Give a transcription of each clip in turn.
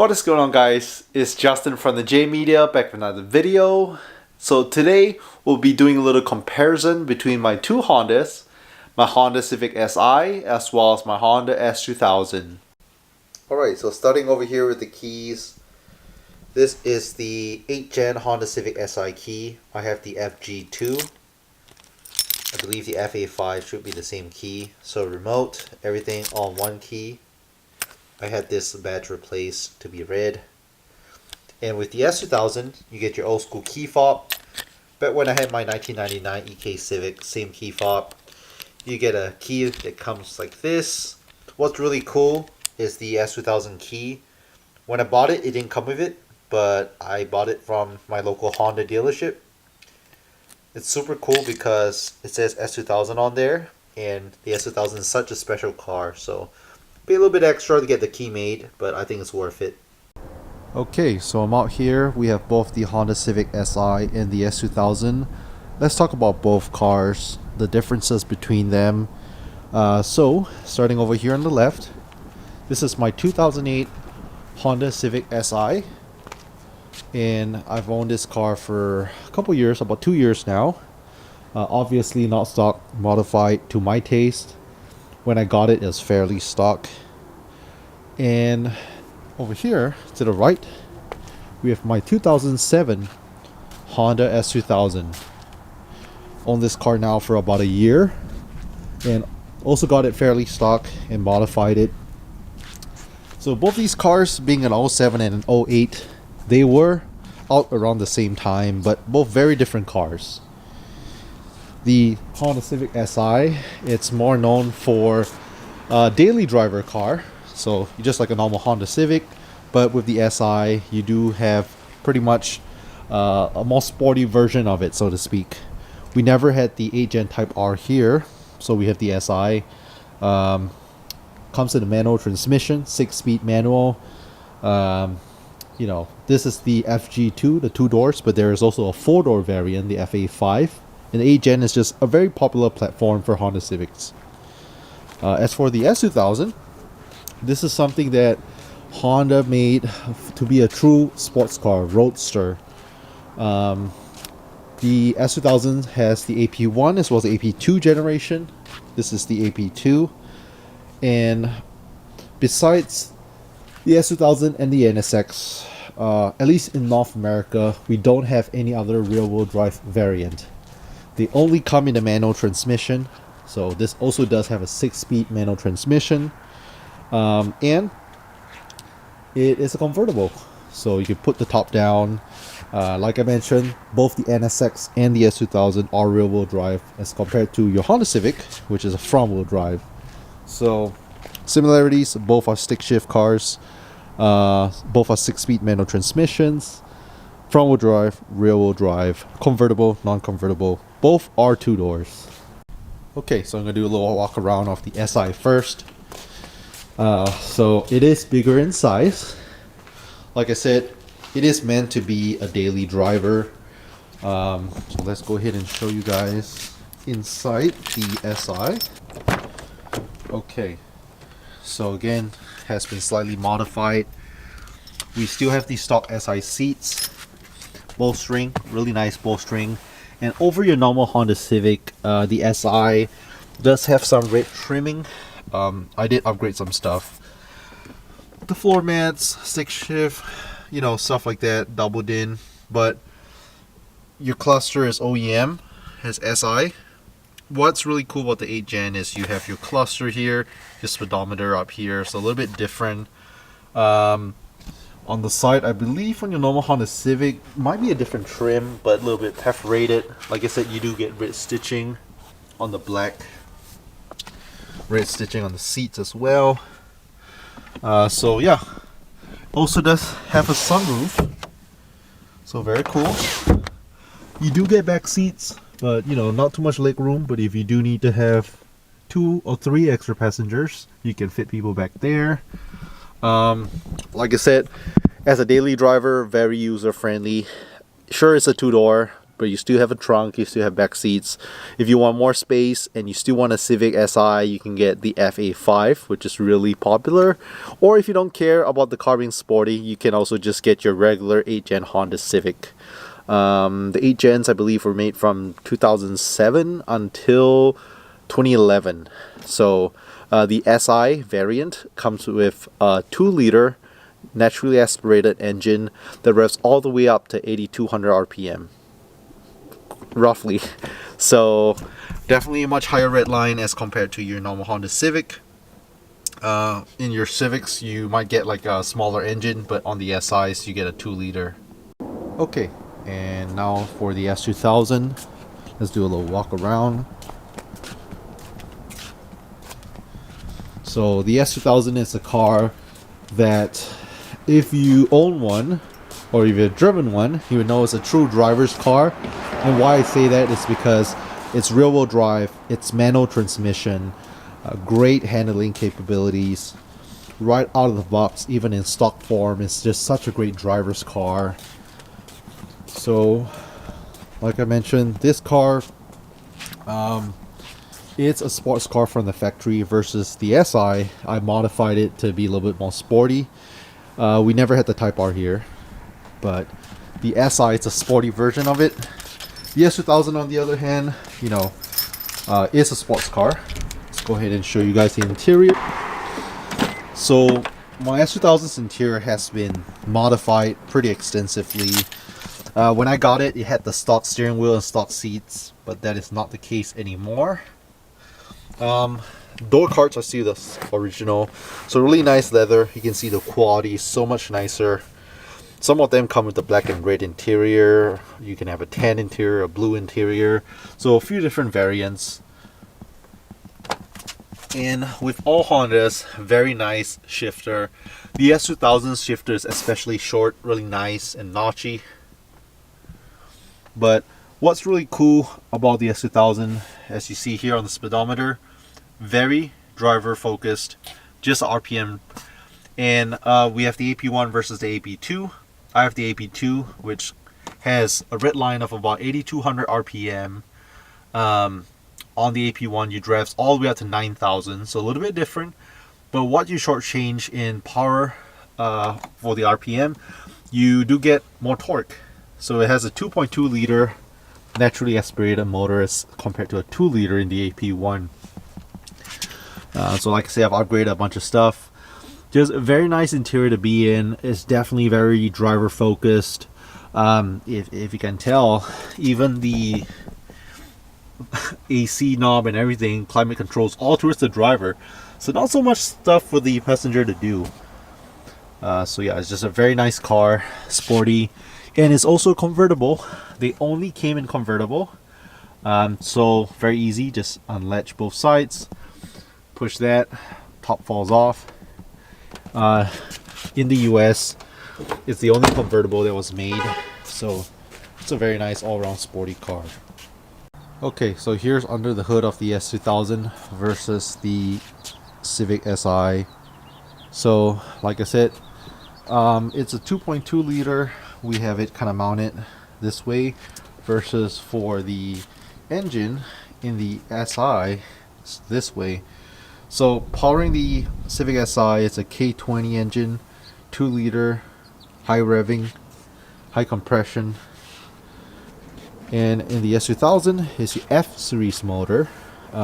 What is going on, guys? It's Justin from the J Media back with another video. So today we'll be doing a little comparison between my two Hondas, my Honda Civic Si as well as my Honda S2000. Alright, so starting over here with the keys. This is the 8th gen Honda Civic Si key. I have the FG2. I believe the FA5 should be the same key. So remote, everything on one key. I had this badge replaced to be red. And with the S2000, you get your old school key fob. But when I had my 1999 EK Civic, same key fob. You get a key that comes like this. What's really cool is the S2000 key. When I bought it, it didn't come with it, but I bought it from my local Honda dealership. It's super cool because it says S2000 on there, and the S2000 is such a special car, so pay a little bit extra to get the key made, but I think it's worth it. Okay, so I'm out here. We have both the Honda Civic Si and the S2000. Let's talk about both cars, the differences between them. So, starting over here on the left, this is my 2008 Honda Civic Si. And I've owned this car for a couple years, about 2 years now. Obviously not stock, modified to my taste. When I got it, it was fairly stock. And over here to the right, we have my 2007 Honda S2000. Own this car now for about a year, and also got it fairly stock and modified it. So both these cars, being an 07 and an 08, they were out around the same time, but both very different cars. The Honda Civic Si, it's more known for a daily driver car, so just like a normal Honda Civic, but with the Si you do have pretty much a more sporty version of it, so to speak. We never had the 8th gen Type R here, so we have the Si. Comes in a manual transmission, 6-speed manual. You know, this is the FG2, the 2 doors, but there is also a 4-door variant, the FA5. And the 8th gen is just a very popular platform for Honda Civics. As for the S2000, this is something that Honda made to be a true sports car, roadster. The S2000 has the AP1 as well as the AP2 generation. This is the AP2. And besides the S2000 and the NSX, at least in North America, we don't have any other rear-wheel drive variant. They only come in the manual transmission, so this also does have a 6-speed manual transmission, and it is a convertible, so you can put the top down. Like I mentioned, both the NSX and the S2000 are rear-wheel drive as compared to your Honda Civic, which is a front-wheel drive. So similarities, both are stick shift cars, both are 6-speed manual transmissions, front-wheel drive, rear-wheel drive, convertible, non-convertible. Both are 2 doors. Okay, so I'm going to do a little walk around of the Si first. So it is bigger in size. Like I said, it is meant to be a daily driver. So let's go ahead and show you guys inside the Si. Okay, so again, has been slightly modified. We still have the stock Si seats. Bowstring, really nice bowstring. And over your normal Honda Civic, the Si does have some red trimming. I did upgrade some stuff. The floor mats, stick shift, you know, stuff like that, doubled in. But your cluster is OEM, has Si. What's really cool about the 8th gen is you have your cluster here, your speedometer up here, so a little bit different. On the side, I believe on your normal Honda Civic, might be a different trim, but a little bit perforated. Like I said, you do get red stitching on the black. Red stitching on the seats as well. So yeah, also does have a sunroof. So very cool. You do get back seats, but you know, not too much leg room. But if you do need to have 2 or 3 extra passengers, you can fit people back there. Like I said, as a daily driver, very user friendly. Sure, it's a 2-door, but you still have a trunk, you still have back seats. If you want more space and you still want a Civic Si, you can get the FA5, which is really popular. Or if you don't care about the car being sporty, you can also just get your regular 8th gen Honda Civic. The 8 gens, I believe, were made from 2007 until 2011. So the SI variant comes with a 2-liter naturally aspirated engine that revs all the way up to 8,200 RPM, roughly. So definitely a much higher red line as compared to your normal Honda Civic. In your Civics, you might get like a smaller engine, but on the SIs, you get a 2-liter. Okay, and now for the S2000, let's do a little walk around. So the S2000 is a car that if you own one or if you've driven one, you would know it's a true driver's car. And why I say that is because it's rear-wheel drive, it's manual transmission, great handling capabilities right out of the box, even in stock form. It's just such a great driver's car. So like I mentioned, this car it's a sports car from the factory versus the SI. I modified it to be a little bit more sporty. We never had the Type R here, but the SI, it's a sporty version of it. The S2000 on the other hand, you know, is a sports car. Let's go ahead and show you guys the interior. So my S2000's interior has been modified pretty extensively. When I got it, it had the stock steering wheel and stock seats, but that is not the case anymore. Door cards are still the original, so really nice leather. You can see the quality is so much nicer. Some of them come with the black and red interior. You can have a tan interior, a blue interior, so a few different variants. And with all Hondas, very nice shifter. The S2000 shifter is especially short, really nice and notchy. But what's really cool about the S2000, as you see here on the speedometer, very driver focused, just RPM. And we have the AP1 versus the AP2. I have the AP2, which has a red line of about 8,200 RPM. On the AP1, you drive all the way up to 9,000, so a little bit different. But what you shortchange in power for the RPM, you do get more torque. So it has a 2.2 liter naturally aspirated motor as compared to a 2 liter in the AP1. So like I say, I've upgraded a bunch of stuff. Just a very nice interior to be in. It's definitely very driver focused. If you can tell, even the AC knob and everything, climate controls all towards the driver. So not so much stuff for the passenger to do. So yeah, it's just a very nice car, sporty, and it's also convertible. They only came in convertible. So very easy, just unlatch both sides. Push that, top falls off. In the US, it's the only convertible that was made, so it's a very nice all-around sporty car. Okay, so here's under the hood of the S2000 versus the Civic Si. So like I said, it's a 2.2 liter. We have it kind of mounted this way, versus for the engine in the Si, it's this way. So powering the Civic Si, it's a K20 engine, 2 liter, high revving, high compression. And in the S2000 is the F series motor.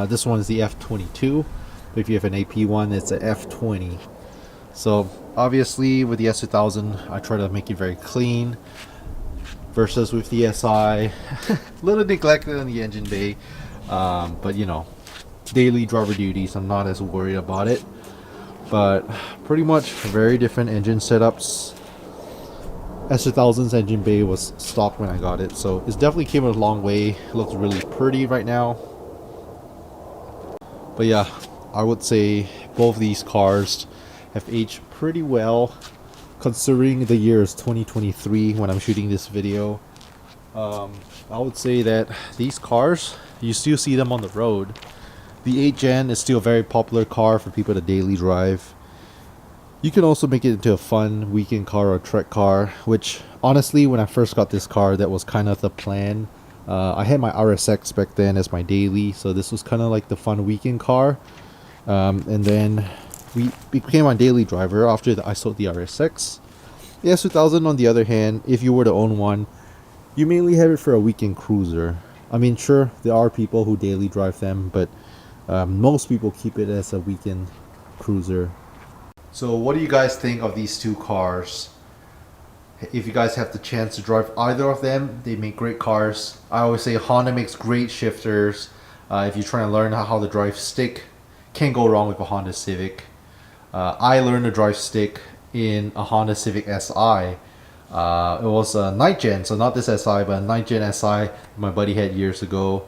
This one is the F22. If you have an AP1, it's a F20. So obviously with the S2000, I try to make it very clean. Versus with the Si, a little neglected in the engine bay, but you know, daily driver duties, I'm not as worried about it. But pretty much very different engine setups. S2000's engine bay was stock when I got it, so it's definitely came a long way. It looks really pretty right now. But yeah, I would say both these cars have aged pretty well, considering the year is 2023 when I'm shooting this video. I would say that these cars, you still see them on the road. The 8 Gen is still a very popular car for people to daily drive. You can also make it into a fun weekend car or trek car, which honestly, when I first got this car, that was kind of the plan. I had my RSX back then as my daily, so this was kind of like the fun weekend car. And then we became my daily driver after I sold the RSX. The S2000, on the other hand, if you were to own one, you mainly have it for a weekend cruiser. I mean, sure, there are people who daily drive them, but most people keep it as a weekend cruiser. So what do you guys think of these two cars? If you guys have the chance to drive either of them, they make great cars. I always say Honda makes great shifters. If you're trying to learn how to drive stick, can't go wrong with a Honda Civic. I learned to drive stick in a Honda Civic Si. It was a 9th gen, so not this SI, but a 9th gen SI my buddy had years ago.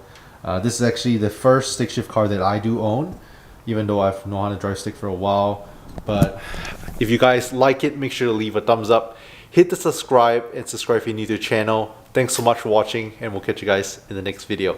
This is actually the first stick shift car that I do own, even though I've known how to drive stick for a while. But if you guys like it, make sure to leave a thumbs up. Hit the subscribe and subscribe if you're new to the channel. Thanks so much for watching, and we'll catch you guys in the next video.